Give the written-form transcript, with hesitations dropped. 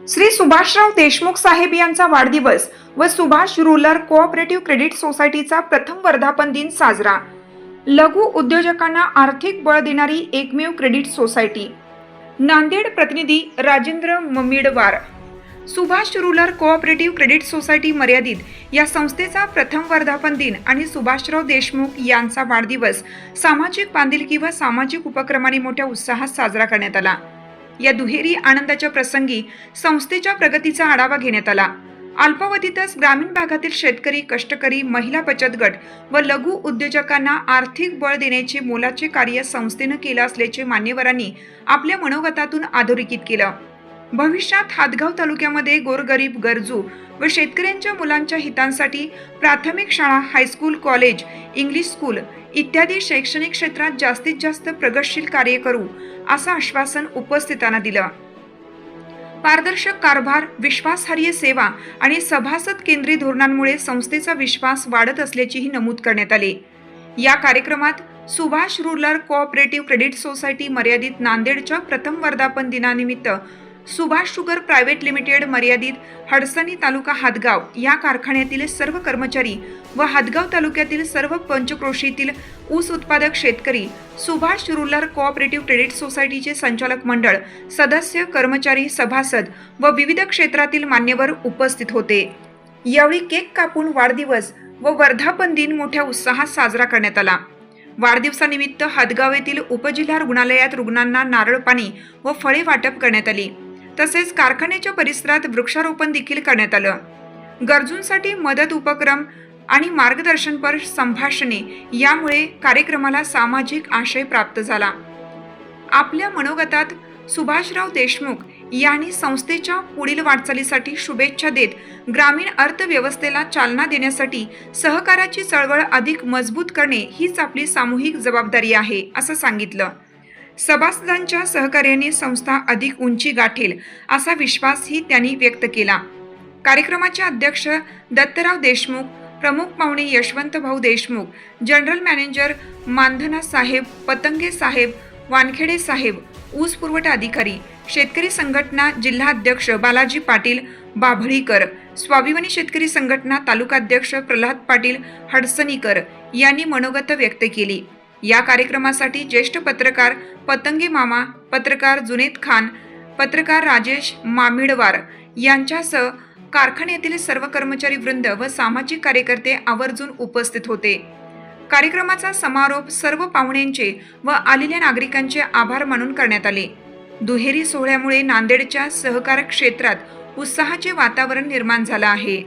श्री सुभाषराव देशमुख साहेब यांचा वाढदिवस व सुभाष रूरल कोऑपरेटिव्ह क्रेडिट सोसायटीचा प्रथम वर्धापन दिन साजरा। लघु उद्योजकांना आर्थिक बळ देणारी एकमेव क्रेडिट सोसायटी। नांदेड प्रतिनिधी Rajendra Mamidwar. Subhash rural cooperative credit society मर्यादित या संस्थेचा प्रथम वर्धापन दिन आणि सुभाषराव देशमुख यांचा वाढदिवस सामाजिक बांधिलकी व सामाजिक उपक्रमांनी मोठ्या उत्साहात साजरा करण्यात आला। या दुहेरी आनंदाच्या प्रसंगी संस्थेच्या प्रगतीचा आढावा घेण्यात आला। अल्पावधीतच ग्रामीण भागातील शेतकरी, कष्टकरी, महिला बचत गट व लघु उद्योजकांना आर्थिक बळ देण्याचे मोलाचे कार्य संस्थेने केले असल्याचे मान्यवरांनी आपल्या मनोगतातून अधोरेखित केलं। भविष्यात हातगाव तालुक्यामध्ये गोरगरीब, गरजू व शेतकऱ्यांच्या मुलांच्या हितांसाठी प्राथमिक शाळा, हायस्कूल, कॉलेज, इंग्लिश स्कूल इत्यादी शैक्षणिक क्षेत्रात जास्तीत जास्त प्रगतशील कार्य करू असं आश्वासन उपस्थितांना दिलं। पारदर्शक कारभार, विश्वासार्ह सेवा आणि सभासद केंद्रीय धोरणांमुळे संस्थेचा विश्वास वाढत असल्याचेही नमूद करण्यात आले। या कार्यक्रमात Subhash rural cooperative credit society मर्यादित नांदेडच्या प्रथम वर्धापन दिनानिमित्त सुभाष शुगर प्रायव्हेट लिमिटेड मर्यादित हडसणी तालुका हातगाव या कारखान्यातील सर्व कर्मचारी व हातगाव तालुक्यातील सर्व पंचक्रोशीतील ऊस उत्पादक शेतकरी, सुभाष रूरल कोऑपरेटिव्ह क्रेडिट सोसायटीचे संचालक मंडळ, सदस्य, कर्मचारी, सभासद व विविध क्षेत्रातील मान्यवर उपस्थित होते। यावेळी केक कापून वाढदिवस व वर्धापन दिन मोठ्या उत्साहात साजरा करण्यात आला। वाढदिवसानिमित्त हातगाव येथील उपजिल्हा रुग्णालयात रुग्णांना नारळ पाणी व फळे वाटप करण्यात आली। तसेच कारखान्याच्या परिसरात वृक्षारोपण देखील करण्यात आलं। गरजूंसाठी मदत उपक्रम आणि मार्गदर्शनपर संभाषणे यामुळे कार्यक्रमाला सामाजिक आशय प्राप्त झाला। आपल्या मनोगतात सुभाषराव देशमुख यांनी संस्थेच्या पुढील वाटचालीसाठी शुभेच्छा देत ग्रामीण अर्थव्यवस्थेला चालना देण्यासाठी सहकार्याची चळवळ अधिक मजबूत करणे हीच आपली सामूहिक जबाबदारी आहे असं सांगितलं। सभासदांच्या सहकार्याने संस्था अधिक उंची गाठेल असा विश्वासही त्यांनी व्यक्त केला। कार्यक्रमाचे अध्यक्ष दत्तराव देशमुख, प्रमुख पाहुणे यशवंत भाऊ देशमुख, जनरल मॅनेजर मानधना साहेब, पतंगे साहेब, वानखेडे साहेब, ऊस पुरवठा अधिकारी, शेतकरी संघटना जिल्हा अध्यक्ष बालाजी पाटील बाभळीकर, स्वाभिमानी शेतकरी संघटना तालुकाध्यक्ष प्रल्हाद पाटील हडसणीकर यांनी मनोगत व्यक्त केली। या कार्यक्रमासाठी ज्येष्ठ पत्रकार पतंगे मामा, पत्रकार जुनेद खान, पत्रकार राजेश मामिडवार यांच्यासह कारखान्यातील सर्व कर्मचारी वृंद व सामाजिक कार्यकर्ते आवर्जून उपस्थित होते। कार्यक्रमाचा समारोप सर्व पाहुण्यांचे व आलेल्या नागरिकांचे आभार मानून करण्यात आले। दुहेरी सोहळ्यामुळे नांदेडच्या सहकार क्षेत्रात उत्साहाचे वातावरण निर्माण झाले आहे।